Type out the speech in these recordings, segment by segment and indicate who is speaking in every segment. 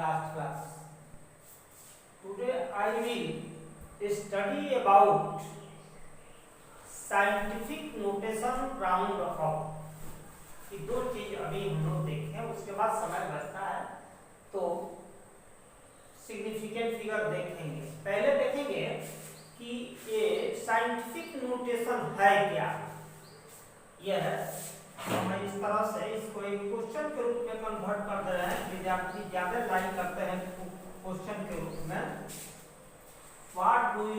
Speaker 1: last class. Today I will study about scientific notation round off. ये दो चीज अभी हम लोग देखें, उसके बाद समय बचता है तो सिग्निफिकेंट फिगर देखेंगे। पहले देखेंगे कि ये साइंटिफिक नोटेशन है क्या। यह हम इस तरह से इसको एक क्वेश्चन के रूप में कन्वर्ट कर दे रहे हैं। विद्यार्थी ज्यादा लाइन करते हैं क्वेश्चन के रूप में। What do you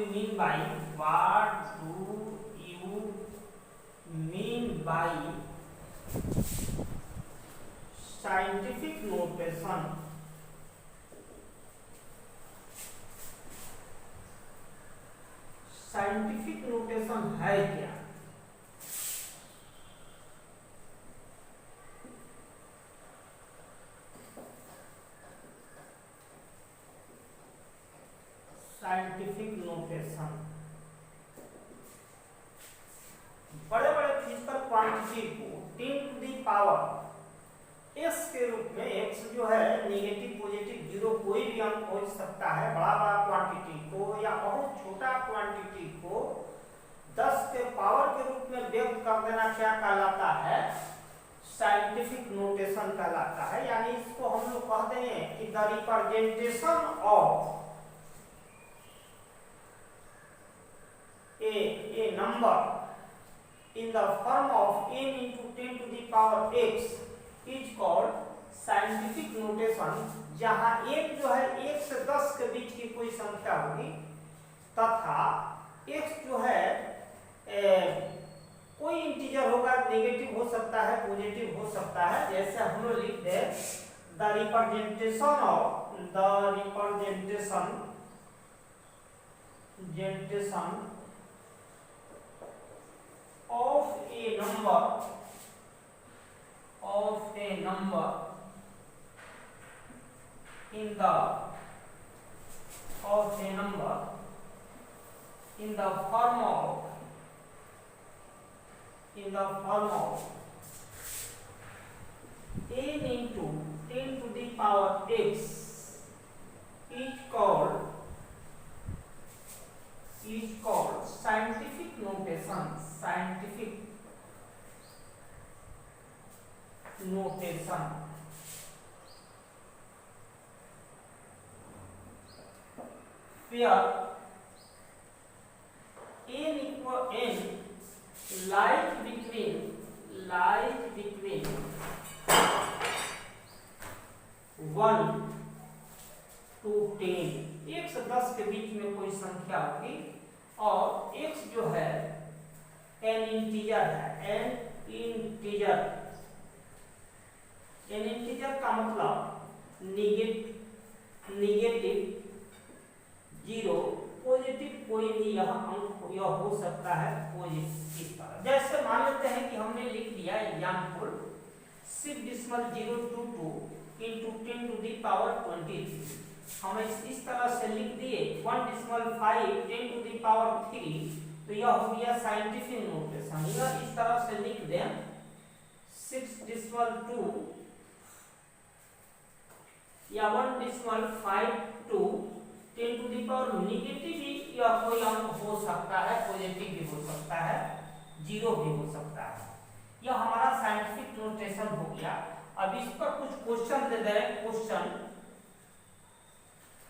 Speaker 1: mean by scientific notation. Scientific notation है क्या। साइंटिफिक नोटेशन बड़े बड़े फिजिकल क्वांटिटी को 10 टू दी पावर s के रूप में, x जो है नेगेटिव पॉजिटिव जीरो कोई भी अंक हो सकता है, बड़ा बड़ा क्वांटिटी को या बहुत छोटा क्वांटिटी को 10 के पावर के रूप में व्यक्त कर देना क्या कहलाता है, साइंटिफिक नोटेशन कहलाता है। यानी इसको हम लोग कहते हैं कि the representation of a number in the form of n into 10 to the power x is called scientific notation। जहां n जो है 1 से 10 के बीच की कोई संख्या होगी तथा x जो है कोई इंटीजर होगा, नेगेटिव हो सकता है, पॉजिटिव हो सकता है। जैसे हम लोग लिख दे the representation of a number in the form of n into 10 to the power x is called scientific notation। Where n lies between 1 to 10। 1 से 10 के बीच में कोई संख्या होगी और x जो है n इंटीजर है। n इंटीजर का मतलब नेगेटिव जीरो, पॉजिटिव कोई भी यह अंक यह हो सकता है पॉजिटिव इस तरह। जैसे मान लेते हैं कि हमने लिख दिया example 6.022 into 10 to the power 23। हम इस तरह से लिख दिए 1.5 10 to the power 3, तो यह हो गया साइंटिफिक नोटेशन। यह इस तरह से लिख दें 6.2 या 1.52 10 to the power नेगेटिव भी या कोई अंक हो सकता है, पॉजिटिव भी हो सकता है, जीरो भी हो सकता है। यह हमारा साइंटिफिक नोटेशन हो गया। अब इस पर कुछ question they they. Question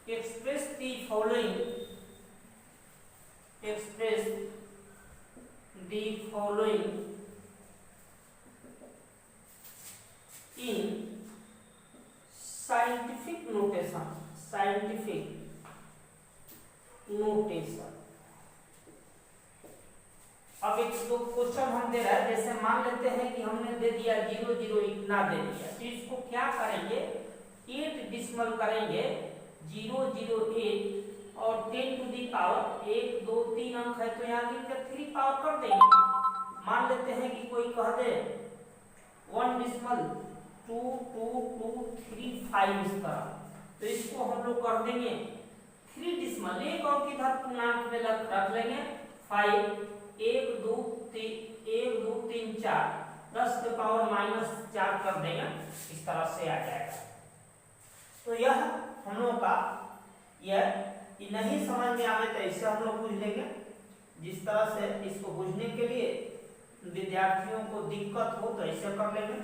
Speaker 1: express the following in scientific notation। अब एक दो क्वेश्चन हम दे रहे हैं। जैसे मान लेते हैं कि हमने दे दिया 0 0 इतना दे दिया, तो इसको क्या करेंगे 8 डिसिमल करेंगे 0 0 8 और 10 टू दी पावर 1 2 3 अंक है तो यहाँ लिखकर 3 पावर कर देंगे। मान लेते हैं कि कोई कह दे 1 डिसिमल 2 2 2 3 5 इस तरह, तो इसको हम लोग कर देंगे 3 डिसिमल, एक अंक इधर पूर्णांक में रख लेंगे 5 1 2 3 4 10 के पावर -4 कर देंगे। इस तरह से आ जाएगा। तो यह हम लोग का यह नहीं समझ में आवे तो इससे हम लोग पूछ लेंगे। जिस तरह से इसको बुझने के लिए विद्यार्थियों को दिक्कत हो तो ऐसे कर लेंगे।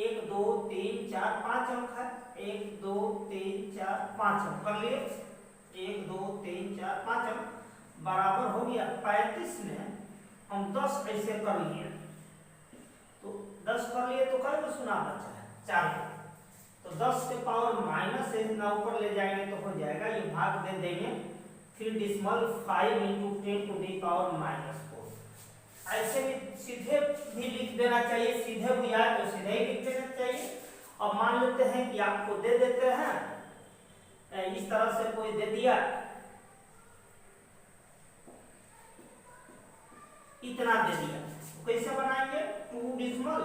Speaker 1: 1 2 3 4 5 अंक है, 1 2 3 4 5 अंक कर लिए। 1 2 3 4 5 अंक बराबर हो गया 35 में हम 10 ऐसे कर लिए। तो 10 कर लिए तो कल को सुना बचा है 4 को, तो 10 के पावर माइनस इतना ऊपर ले जाएंगे तो हो जाएगा, ये भाग दे देंगे, फिर डिसमल 5 × 10 टू दी पावर -4। ऐसे भी सीधे भी लिख देना चाहिए, सीधे भी आए तो सीधे ही लिख देना चाहिए। अब मान लेते हैं कि आपको दे देते हैं इस तरह से, कोई दे दिया इतना दे दिया, तो कैसे बनाएंगे? 2 डिसमल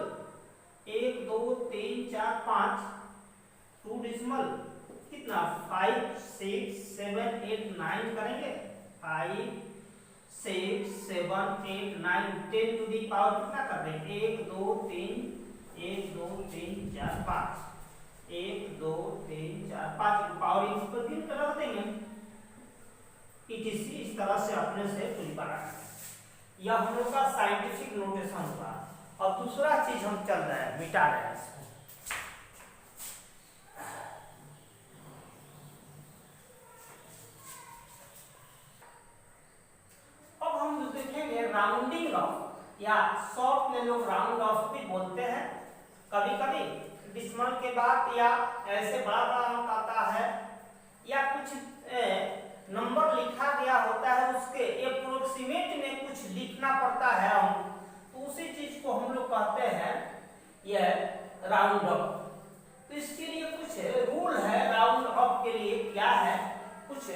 Speaker 1: 1 2 3 4 5, 2 डिसमल कितना 5 6 7 8 9 करेंगे, 5 6 7 8 9 10 टू दी पावर कितना कर देंगे? 1 2 3 1 2 3 4 5, 1 2 3 4 5 पावर इस पर गिन कर रख देंगे। इस तरह से अपने से कुछ बना, यह हम लोग का साइंटिफिक नोटेशन हुआ। और दूसरा चीज हम चल रहे हैं, मिटा रहे हैं इसको। अब हम देखेंगे राउंडिंग ऑफ, या शॉर्ट में लोग राउंड ऑफ भी बोलते हैं कभी कभी। डिसमल के बाद या ऐसे बड़ा बड़ा अंक आता है या कुछ नंबर लिखा गया होता है, उसके अप्रोक्सीमेट में कुछ लिखना पड़ता है हम, तो उसी चीज को हम लोग कहते हैं यह राउंड ऑफ। तो इसके लिए कुछ रूल है राउंड ऑफ के लिए, क्या है कुछ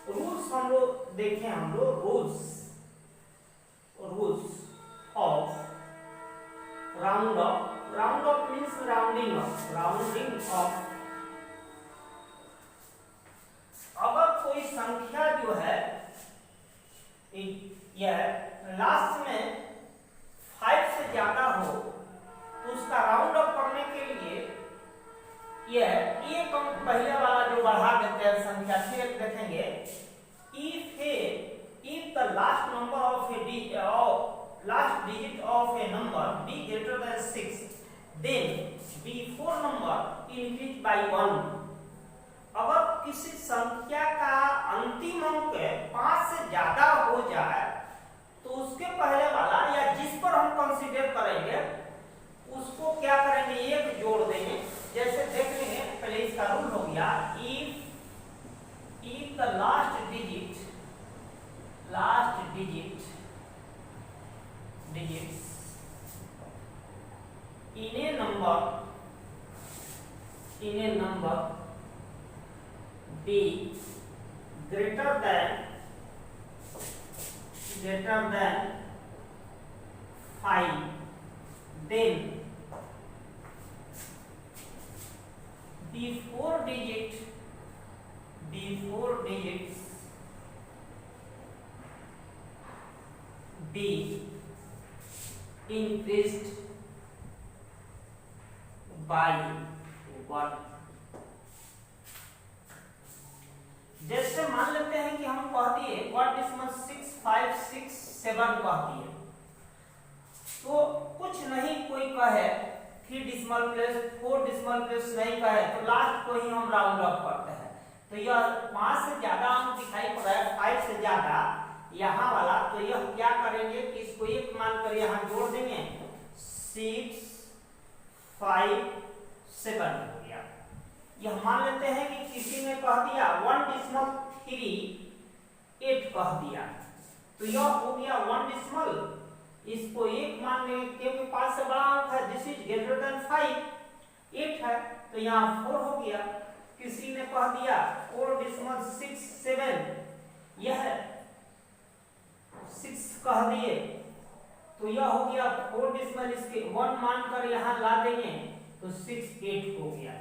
Speaker 1: रूल्स हम लोग देखें। हम लोग rules of round of. Round of means rounding off, rounding off. अगर कोई संख्या जो है यह लास्ट में 5 से ज्यादा हो तो उसका राउंड ऑफ करने के लिए यह एक अंक पहले वाला जो बढ़ा देते हैं संख्या, फिर देखेंगे if the last number of last digit of a number be greater than 6, then before number increase by 1। अगर किसी संख्या का अंतिम अंक 5 से ज्यादा हो जाए तो उसके पहले वाला या जिस पर हम कंसीडर करेंगे उसको क्या करेंगे? 1 जोड़ देंगे। जैसे देख लेंगे, पहले इसका रूल हो गया, if the last digits in a number be greater than 5, then before digits be increased by 1। जैसे मान लेते हैं कि हम कह दिए 6 5 6 7 कह दिए, तो कुछ नहीं कोई कहे 3 डिसिमल प्लेस 4 डिसिमल प्लेस नहीं कहे तो लास्ट को ही हम राउंड ऑफ करते हैं। तो यह 5 से ज्यादा अंक दिखाई पड़ रहा है, 5 से ज्यादा यहाँ वाला, तो यह क्या करेंगे कि इसको एक मानकर यहाँ जोड़ देंगे, 6 5 7 हो गया। यह मान लेते हैं कि किसी ने कह दिया 1.38 कह दिया, तो यह हो गया 1 डिसिमल, इसको 1 मान लेंगे क्योंकि 5 से बड़ा अंक है, दिस इज ग्रेटर देन 5, 8 है तो यहाँ 4 हो गया। किसी ने कह दिया 4.67, यह 6 कह दिए तो यह हो गया 4 डिसिमल, इसके 1 मानकर यहाँ ला देंगे तो 6 8 हो गया।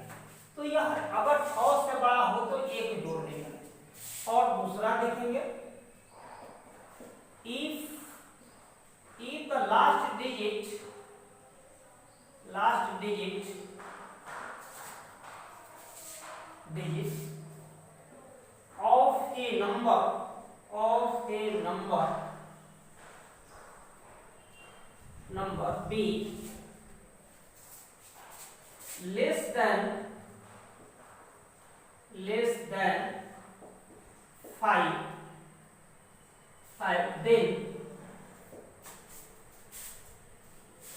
Speaker 1: तो यह अगर 6 से बड़ा हो तो 1 जोड़ देंगे। और दूसरा देखेंगे, if the last digit digit of a number B less than 5 then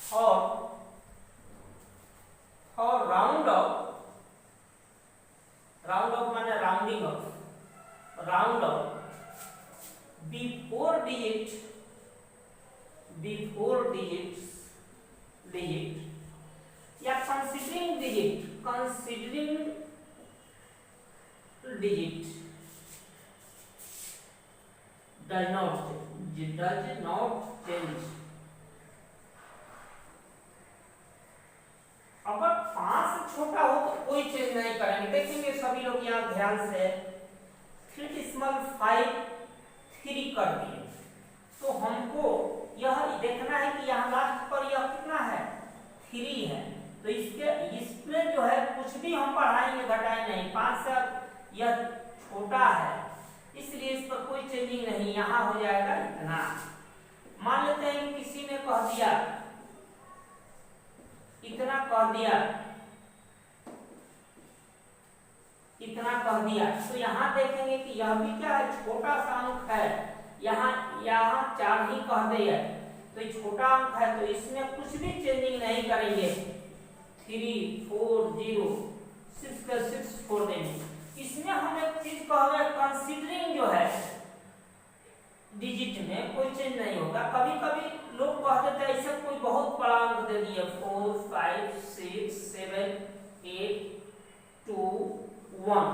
Speaker 1: for round up माने rounding up before digit या considering digit does not change। अगर 5 से छोटा हो तो कोई चेंज नहीं करेंगे। देखेंगे सभी लोग यहाँ ध्यान से 3.5 3 कर दिए, तो हमको यह देखना है कि यहाँ लास्ट पर यह कितना है 3 है, तो इसमें जो है कुछ भी हम बढ़ाएंगे घटाएंगे नहीं, 5 से यह छोटा है इसलिए इस पर कोई चेंजिंग नहीं, यहाँ हो जाएगा इतना। मान लेते हैं कि किसी ने कह दिया इतना कह दिया, तो यहाँ देखेंगे कि यह भी क्या है छोटा सा अंक है, यहाँ 4 ही कह दिया तो ये छोटा अंक है, तो इसमें कुछ भी चेंजिंग नहीं करेंगे। 3 4 0 6 का 6 छोड़ देंगे। इसमें हम एक चीज कहेंगे कंसीडरिंग जो है डिजिट में कोई चेंज नहीं होगा। कभी कभी लोग कह देते हैं ऐसे कोई बहुत बड़ा अंक दे दिया 4 5 6 7 8 2 1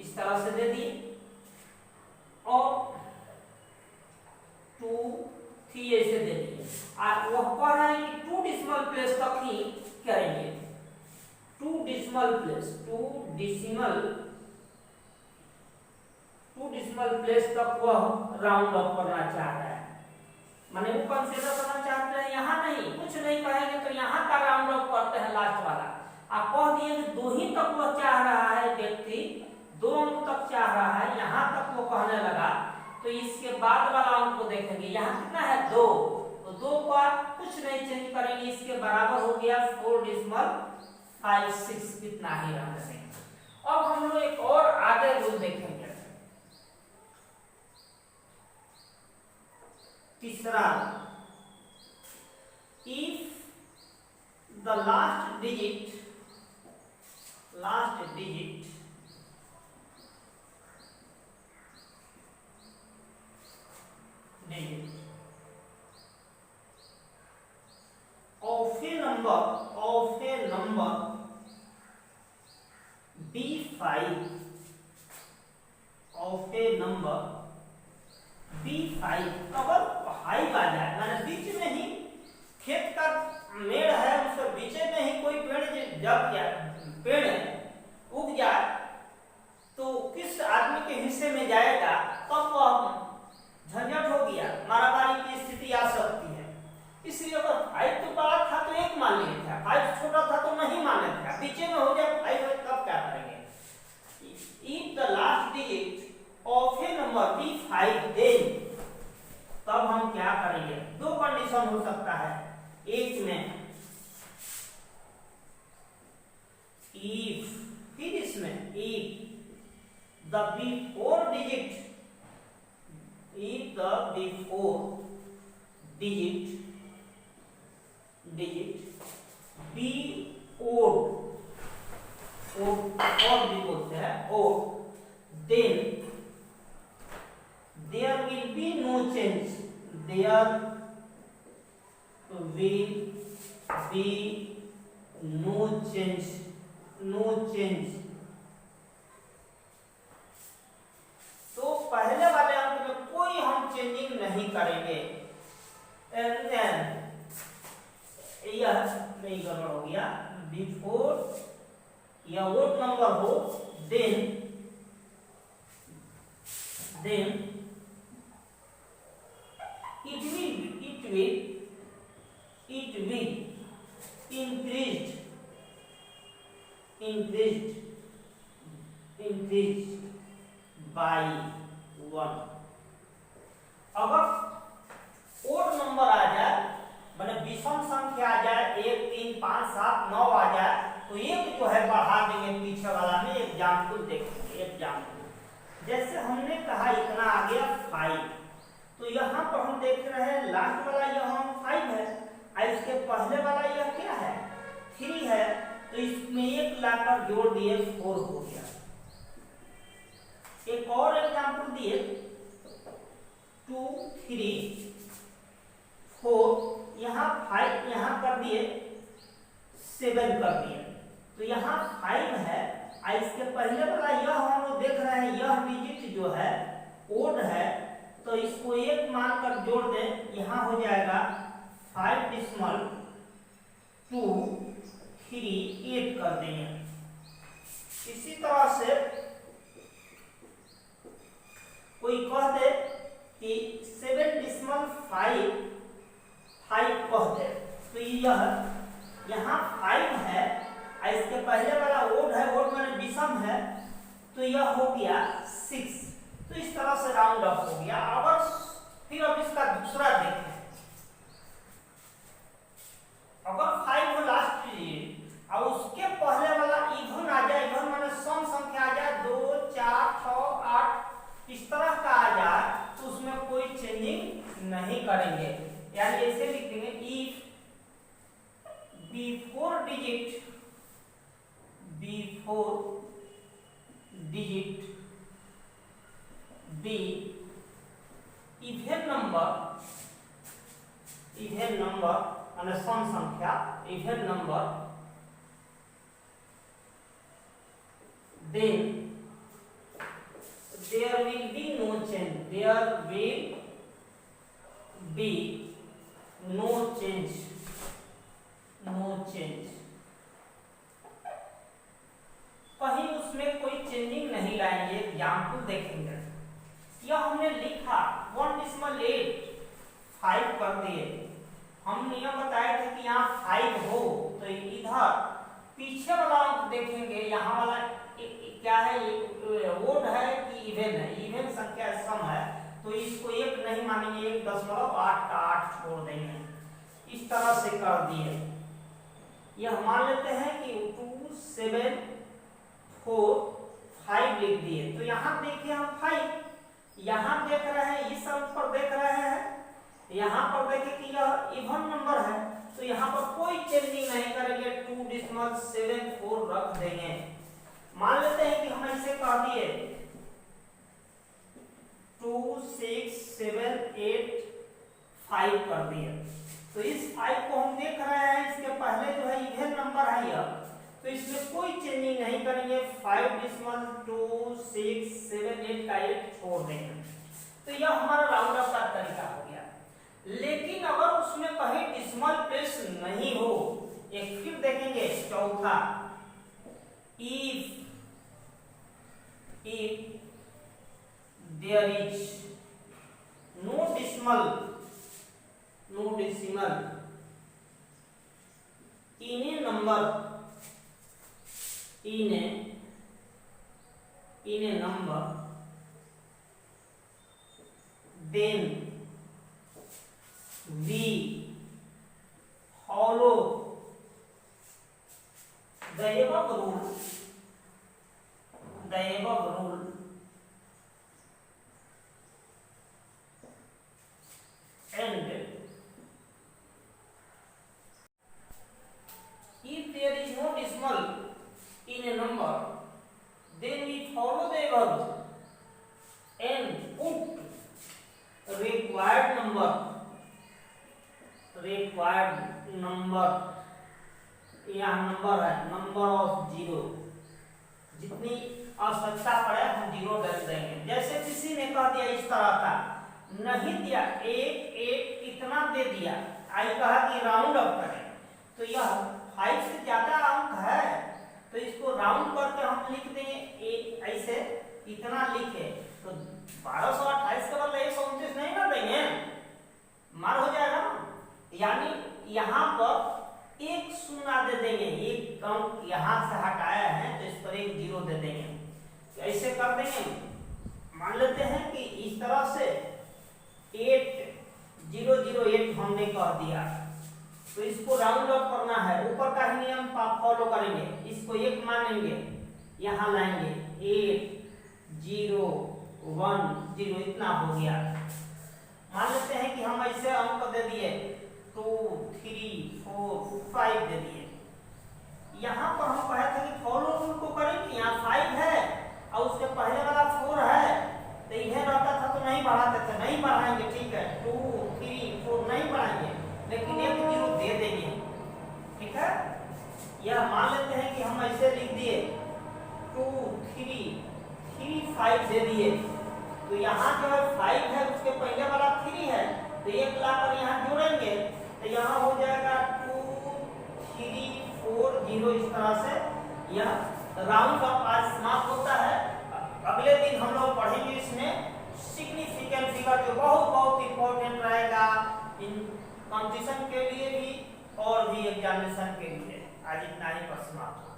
Speaker 1: इस तरह से दे दिए और 2 3 ऐसे दे दिए, और वह कह रहे हैं कि 2 डेसिमल प्लेस तक ही करेंगे। 2 डेसिमल प्लेस तक वह राउंड ऑफ करना चाह रहा है, माने वो कंसीडर करना चाहते हैं। यहाँ नहीं कुछ नहीं कहेंगे तो यहाँ का राउंड ऑफ करते हैं लास्ट वाला। आप कह दिए कि 2 ही तक वो चाह रहा है, व्यक्ति 2 अंक तक चाह रहा है, यहाँ तक वो कहने लगा, तो इसके बाद वाला अंक को देखेंगे यहाँ कितना है 2, तो 2 पर कुछ नहीं चेंज करेंगे, इसके बराबर हो गया 4.56 कितना ही रह जाएगा। अब हम लोग एक और आगे रूल देखेंगे। तीसरा, if the last digit of a number B5 अगर 5 आ जाए, माने बीच में ही खेत का मेड़ है, उसके बीच में ही कोई पेड़ उग जाए तो किस आदमी के हिस्से में जाएगा, तब वह झंझट हो गया, मारामारी की स्थिति आ सकती है। इसलिए अगर 5 तो बड़ा था तो 1 मान लिया था, 5 छोटा था तो नहीं माने थे, बीचे में हो जाए 5 तब क्या करेंगे। If the last digit of a number B5 then, तब हम क्या करेंगे, 2 कंडीशन हो सकता है। एक में if, फिर इसमें if the before digit be odd भी बोलते हैं odd, then there will be no change, no change। तो पहले वाले अंक में कोई हम चेंजिंग नहीं करेंगे। यह नहीं गड़बड़ हो गया, बिफोर या ओड नंबर हो then it will increased increase by 1। अगर ओड नंबर आ जाए, माने विषम संख्या आ जाए, 1 3 5 7 9 आ जाए, तो एक जो है बढ़ा देंगे पीछे वाला में। एग्जाम्पल देखेंगे। एग्जाम्पल जैसे हमने कहा इतना आ गया 5, तो यहाँ पर हम देख रहे हैं लास्ट वाला यह 5 है और इसके पहले वाला यह क्या है 3 है, तो इसमें एक लाकर जोड़ दिए 4 हो गया। एक और एग्जाम्पल दिए 2 3 4, यहाँ 5 यहाँ कर दिए 7 कर दिए, तो यहाँ 5 है और इसके पहले वाला यह हम लोग देख रहे हैं यह डिजिट जो है ओड है, तो इसको एक मानकर जोड़ दें, यहाँ हो जाएगा 5 डिस्मल 2 3 8 कर देंगे। इसी तरह से कोई कह दे कि 7 डिस्मल 5 कह दे, तो यह यहाँ 5 है और इसके पहले वाला ओड है, ओड माने विषम है, तो यह हो गया 6। तो इस तरह से राउंड ऑफ हो गया। अगर फिर अब इसका दूसरा देखें, अगर 5 हो लास्ट डिजिट और उसके पहले वाला इवन आ जाए, इवन माने सम संख्या आ जाए 2 4 6 8 इस तरह का आ जाए, तो उसमें कोई चेंजिंग नहीं करेंगे। यानी ऐसे लिख देंगे if before digit be even number माने सम संख्या even number, then there will be no change, there will be no change, कहीं उसमें कोई चेंजिंग नहीं लाएंगे। एग्जाम्पल देखेंगे, यह हमने लिखा 1/8 5 कर दिए। हम नियम बताए थे कि यहाँ 5 हो, तो इधर पीछे वाला अंक देखेंगे, यहाँ वाला क्या है ओड है कि इवन है, इवन संख्या सम है, तो इसको एक नहीं मानेंगे, 1.8 का 8 छोड़ देंगे। इस तरह से कर दिए। यह मान लेते हैं कि 2 7 4 5 लिख दिए, तो यहाँ देखिए हम 5 यहाँ देख रहे हैं, इस अंक पर देख रहे हैं, यहाँ पर देखें कि यह इवन नंबर है, तो यहाँ पर कोई चेंजिंग नहीं करेंगे, 2.74 रख देंगे। मान लेते हैं कि हम ऐसे कह दिए 2 6 7 8 5 कर दिए, तो इस 5 को हम देख रहे हैं, इसके पहले जो है इवन नंबर है यह, तो इसमें कोई चेंजिंग नहीं करेंगे, 5.2 6 7 8 का 8 छोड़ देंगे। तो यह हमारा राउंड ऑफ का तरीका हो गया। लेकिन अगर उसमें कहीं डिसिमल प्लेस नहीं हो, एक फिर देखेंगे चौथा, if there is no decimal in a number then we follow the above rule and if there is no decimal in a number, then we follow the above rule and put required number यहाँ number है, number of 0, जितनी आवश्यकता पड़े हम 0 डाल देंगे। जैसे किसी ने कह दिया इस तरह का नहीं दिया, 1 इतना दे दिया, आई कहा कि राउंड अप करें, तो यह 5 से ज्यादा अंक है, तो इसको राउंड करके हम लिख देंगे ऐसे, इतना लिखे, तो 1228 के बदले 129 नहीं कर देंगे, मार हो जाएगा ना। यानी यहाँ पर एक शून्य दे देंगे, एक अंक यहाँ से हटाया है, तो इस पर एक 0 दे देंगे। ऐसे कर देंगे, मान लेते हैं कि इस तरह से 8008 हमने कह दिया, तो इसको राउंड ऑफ करना है, ऊपर का ही नियम फॉलो करेंगे, इसको 1 मानेंगे, यहाँ लाएंगे 8010 इतना हो गया। मान लेते हैं कि हम ऐसे अंक दे दिए 2 3 4 5 दे दिए। यहाँ पर हम कहे थे कि फॉलो रूल को करेंगे, यहाँ 5 है और उसके पहले वाला 4 है, तो यह रहता था तो नहीं बढ़ाते थे, नहीं बढ़ाएंगे, ठीक है 2 3 4 नहीं बढ़ाएंगे, लेकिन 1 0 दे देंगे, ठीक है। यह मान लेते हैं कि हम ऐसे लिख दिए 2 3 3 5 दे दिए, तो यहाँ जो है 5 है उसके पहले वाला 3 है, तो 1 लाकर यहाँ जोड़ेंगे, तो यहाँ हो जाएगा 2 3 4 0। इस तरह से यह राउंड ऑफ आज समाप्त होता है। अगले दिन हम लोग पढ़ेंगे इसमें सिग्निफिकेंट फिगर, जो बहुत बहुत इंपॉर्टेंट रहेगा इन कंपटीशन के लिए भी और भी एग्जामिनेशन के लिए। आज इतना ही पर समाप्त।